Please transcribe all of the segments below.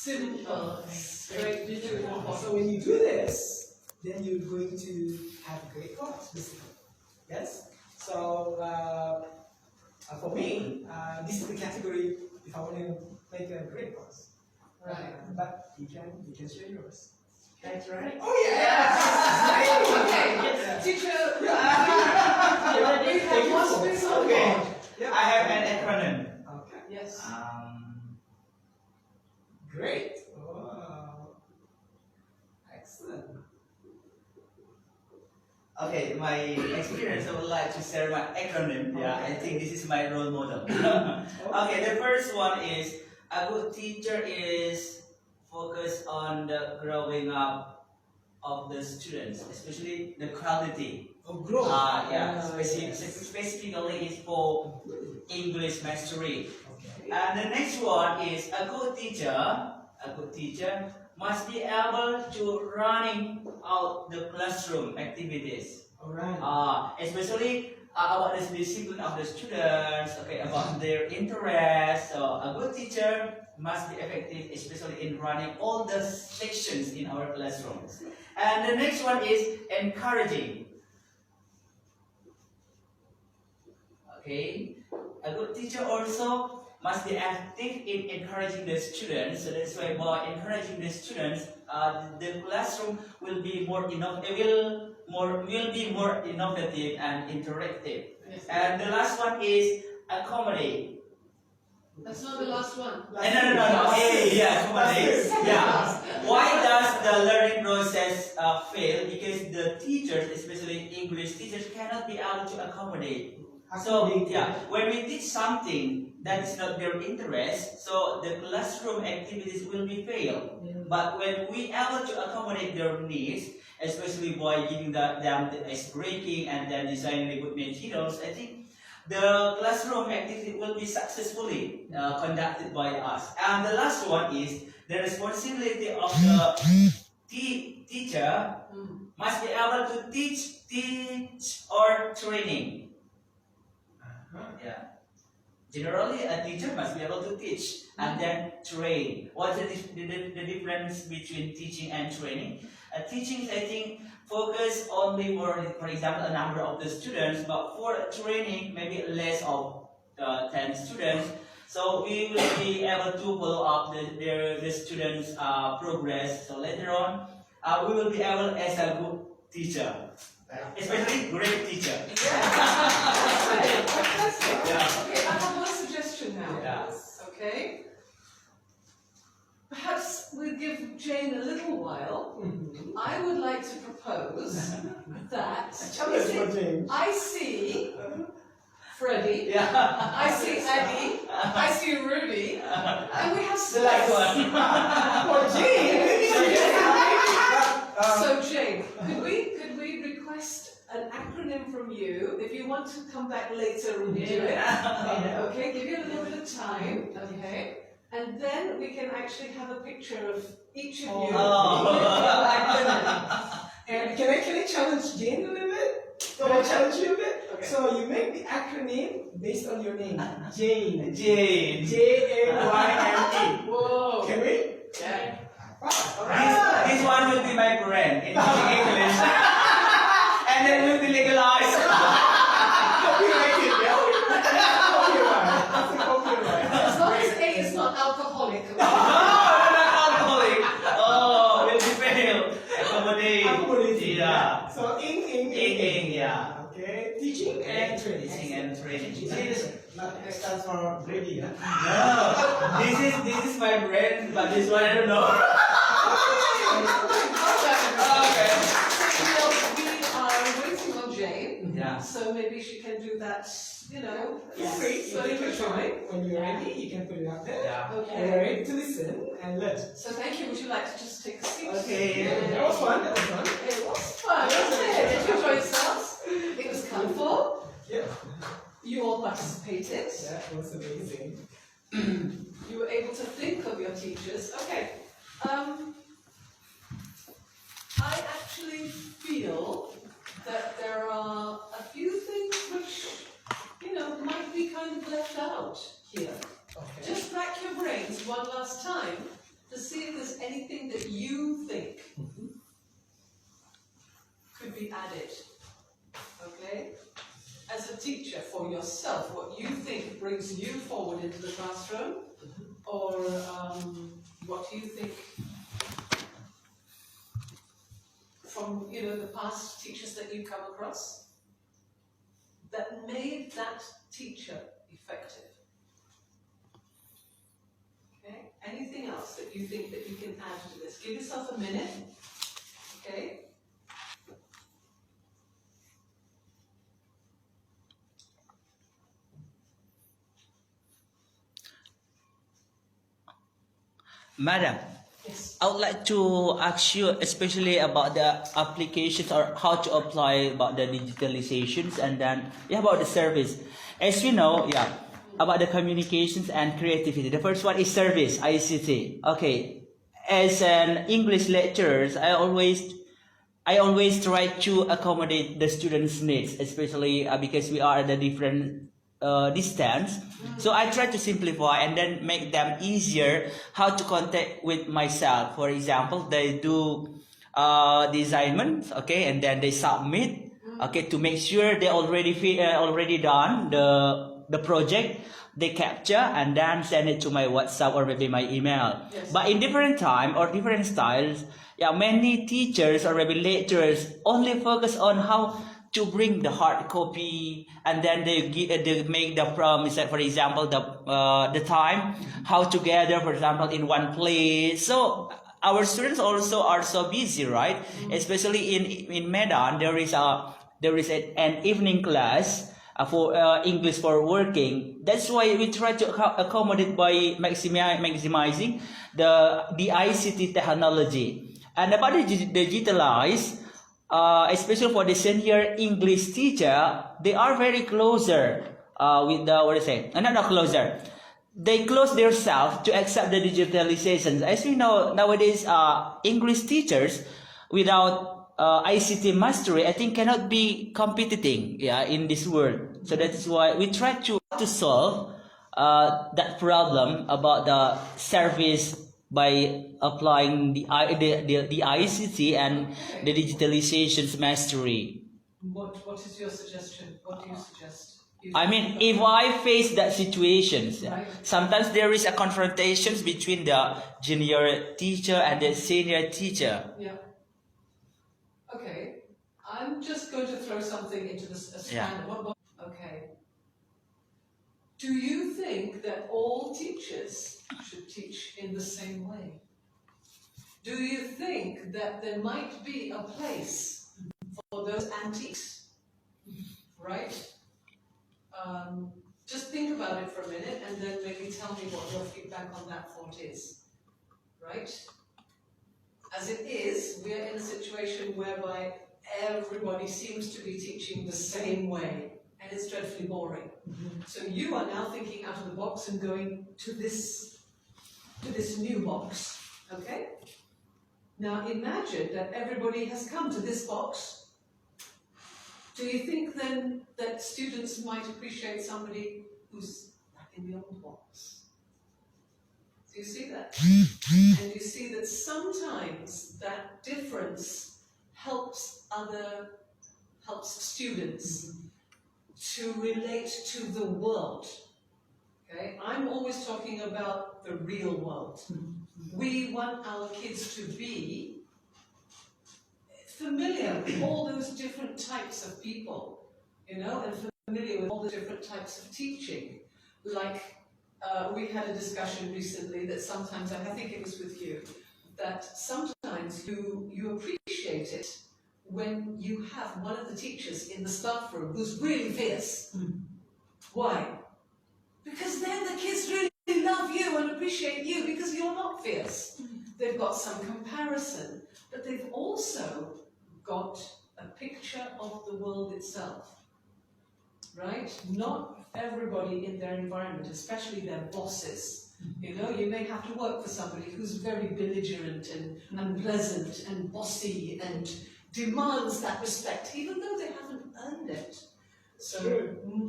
Simple. Great, beautiful. So when you do this, then you're going to have a great class, basically. Yes? So for me, this is the category if I want to make a great class. Right. But you can share yours. That's right. Oh yeah! Okay, teacher. We have one space on Okay. board. I have an acronym. Okay. Yes. Great. Wow. Excellent. Okay, my experience, I would like to share my acronym. Yeah, I think this is my role model. Okay, the first one is a good teacher is focused on the growing up of the students, especially the quality. Oh, growth. Specifically is for English mastery. Okay. And the next one is a good teacher must be able to running out the classroom activities. Alright. Especially about the discipline of the students, okay, about their interests. So a good teacher must be effective, especially in running all the sections in our classrooms. And the next one is encouraging. Okay, a good teacher also must be active in encouraging the students. So that's why by encouraging the students, the classroom will be more innovative and interactive. Yes. And the last one is accommodate. That's not the last one. No. Accommodate. Yeah. Why does the learning process fail? Because the teachers, especially English teachers, cannot be able to accommodate. So when we teach something that is not their interest, so the classroom activities will be failed. But when we able to accommodate their needs, especially by giving them the ice breaking and then designing the good materials, I think the classroom activity will be successfully conducted by us. And the last one is the responsibility of the teacher must be able to teach or training. Yeah. Generally, a teacher must be able to teach and then train. What's the difference between teaching and training? Teaching, I think, focus only for example, a number of the students, but for training, maybe less of 10 students. So we will be able to follow up the students' progress. So later on, we will be able as a good teacher. Especially great teacher. Fantastic. Yeah. Okay, I have one suggestion now. Yeah. Okay. Perhaps we'll give Jane a little while. I would like to propose that I see Freddie, Yeah. I see Eddie, I see Ruby, and we have The last one. For Jane. So Jane, could we request an acronym from you? If you want to come back later and do it. Okay, give you a little bit of time. Okay. And then we can actually have a picture of each of you with your acronym. And can I challenge Jane a little bit? Can I challenge you a bit? Okay. So you make the acronym based on your name. Jane. Jane. Whoa. Can we? Yeah. This one will be my brand in English. And then will be legalized. Copyrighted, yeah? Copyright. As long as A is not alcoholic. No, not alcoholic. Oh, will be fail. Accommodate. Yeah. So In, yeah. Okay. Teaching and training. Teaching and training. That stands for ready, huh? No, this is my brand, but this one I don't know. Okay. We are waiting on Jane. Yeah. So maybe she can do that, you know. Feel free. So you can try. When you're ready, you can put it out there. Yeah. And Okay. we're ready to listen and learn. So thank you. Would you like to just take a seat? Okay. That was fun. It was fun, wasn't it? Did you enjoy yourselves? It was colourful. Yeah. You all participated. That was amazing. You were able to think of your teachers. Okay. I actually feel that there are a few things which, you know, might be kind of left out here. Okay. Just rack your brains one last time to see into the classroom? Or what do you think from the past teachers that you've come across that made that teacher effective? Okay. Anything else that you think that you can add to this? Give yourself a minute. Okay. Madam, Yes. I would like to ask you especially about the applications or how to apply about the digitalizations and then about the service. As we know, about the communications and creativity. The first one is service, ICT. Okay. As an English lecturer, I always try to accommodate the students' needs, especially because we are at a different distance. So I try to simplify and then make them easier how to contact with myself. For example, they do the assignment, okay, and then they submit, okay, to make sure they already done the project. They capture and then send it to my WhatsApp or maybe my email. Yes. But in different time or different styles, many teachers or maybe lecturers only focus on how to bring the hard copy, and then they make the promise that, for example, the time, how to gather, for example, in one place. So our students also are so busy, right? Especially in Medan, there is an evening class for English for working. That's why we try to accommodate by maximizing the ICT technology. And about the digitalize, especially for the senior English teacher, they are very closer with the not closer. They close themselves to accept the digitalizations. As we know nowadays, English teachers without ICT mastery, I think cannot be competing in this world. So that is why we try to solve that problem about the service by applying the ICT and the digitalizations mastery. What is your suggestion? What do you suggest? I mean, if I face that situations, right. Sometimes there is a confrontations between the junior teacher and the senior teacher. Yeah. Okay. I'm just going to throw something into this. Okay. Do you think that all teachers should teach in the same way? Do you think that there might be a place for those antiques? Right? Just think about it for a minute and then maybe tell me what your feedback on that thought is. Right? As it is, we're in a situation whereby everybody seems to be teaching the same way, and it's dreadfully boring. So you are now thinking out of the box and going to this new box. Okay? Now imagine that everybody has come to this box. Do you think then that students might appreciate somebody who's back in the old box? Do you see that? And you see that sometimes that difference helps students to relate to the world. Okay? I'm always talking about the real world. We want our kids to be familiar with all those different types of people, and familiar with all the different types of teaching. Like, we had a discussion recently that sometimes, and I think it was with you, that sometimes you appreciate it when you have one of the teachers in the staff room who's really fierce. Why? Because then the kids really love you and appreciate you because you're not fierce. They've got some comparison, but they've also got a picture of the world itself. Right? Not everybody in their environment, especially their bosses. You may have to work for somebody who's very belligerent and unpleasant and bossy and demands that respect, even though they haven't earned it. So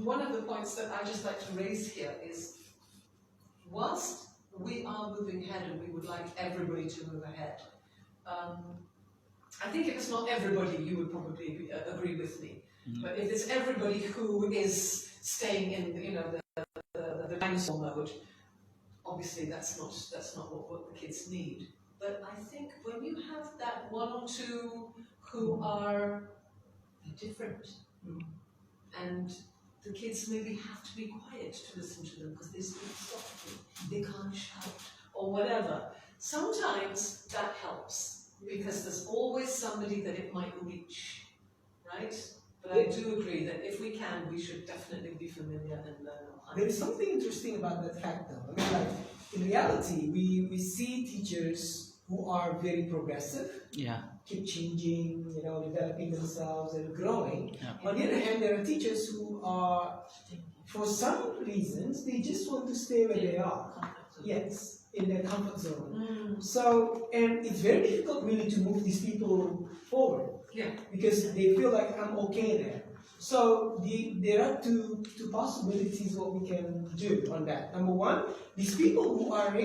one of the points that I just like to raise here is, whilst we are moving ahead and we would like everybody to move ahead, I think if it's not everybody, you would probably agree with me. But if it's everybody who is staying in, the dinosaur mode. Obviously, that's not what the kids need. But I think when you have that one or two who are different, and the kids maybe have to be quiet to listen to them because they speak softly, they can't shout or whatever. Sometimes that helps because there's always somebody that it might reach, right? But I do agree that if we can, we should definitely be familiar and learn. There is something interesting about that fact though. I mean, like, in reality, we see teachers who are very progressive, keep changing, you know, developing themselves and growing. Yeah. On the other hand, there are teachers who are, for some reasons, they just want to stay where they are. Yes, in their comfort zone. So, and it's very difficult really to move these people forward. Yeah. Because they feel like I'm okay there. So there are two possibilities what we can do on that. Number one, these people who are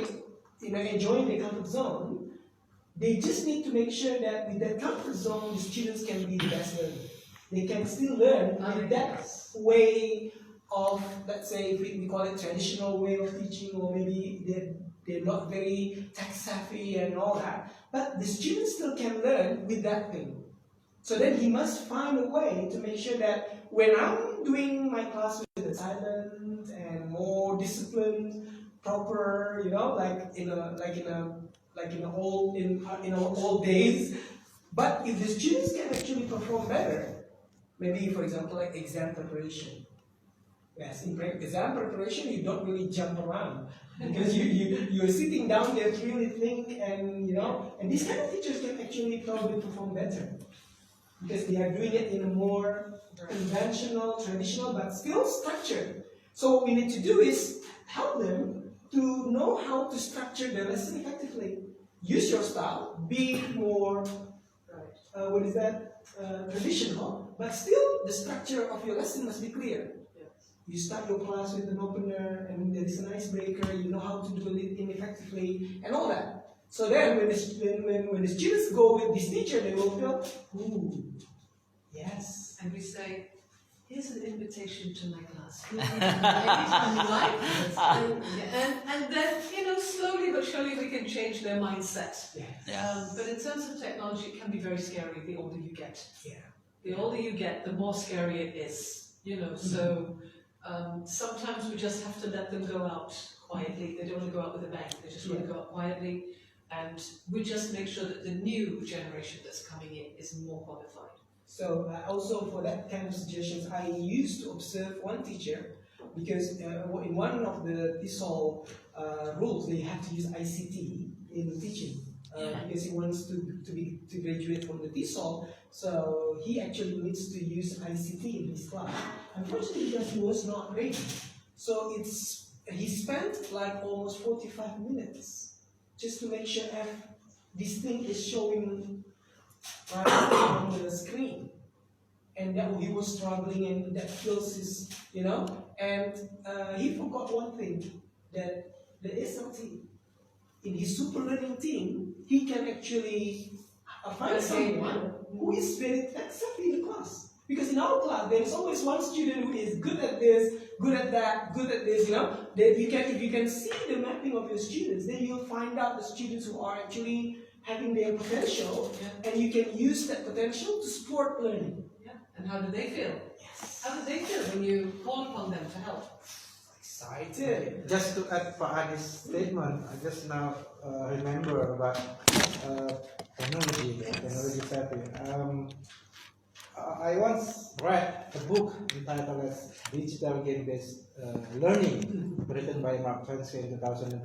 enjoying their comfort zone, they just need to make sure that with their comfort zone, the students can be the best learners. They can still learn with that way of, let's say, we call it traditional way of teaching, or maybe they're not very tech savvy and all that. But the students still can learn with that thing. So then he must find a way to make sure that when I'm doing my class with the silent and more disciplined, proper, you know, like in old days. But if the students can actually perform better, maybe for example like exam preparation. Yes, in exam preparation you don't really jump around because you're sitting down there to really think, and you know, and these kind of teachers can actually probably perform better. Because they are doing it in a more conventional, traditional, but still structured. So what we need to do is help them to know how to structure their lesson effectively. Use your style, be more, traditional, but still the structure of your lesson must be clear. You start your class with an opener, and there is an icebreaker, you know how to do it effectively, and all that. So then, when the students go with this teacher, they will feel, ooh, yes. And we say, here's an invitation to my class. and then, you know, slowly but surely we can change their mindset. Yes. But in terms of technology, it can be very scary the older you get. Yeah. The older you get, the more scary it is. You know, so sometimes we just have to let them go out quietly. They don't want to go out with a bang. They just want to go out quietly. And we just make sure that the new generation that's coming in is more qualified. So also for that kind of suggestions, I used to observe one teacher, because in one of the TESOL rules, they have to use ICT in teaching. Because he wants to graduate from the TESOL, so he actually needs to use ICT in his class. Unfortunately, because he was not ready, so he spent like almost 45 minutes just to make sure this thing is showing right on the screen, and that he was struggling, and that kills his, you know, and he forgot one thing, that the SLT in his super learning team, he can actually find someone who is very tech-savvy in the class. Because in our class, there is always one student who is good at this, good at that, good at this, you know. If you can see the mapping of your students, then you'll find out the students who are actually having their potential, and you can use that potential to support learning. Yeah. And how do they feel? Yes. How do they feel when you call upon them to help? Excited. Just to add Pak Ani's statement, I just now remember about technology savvy. I once read a book entitled as Digital Game-Based Learning, written by Mark Twain in 2002.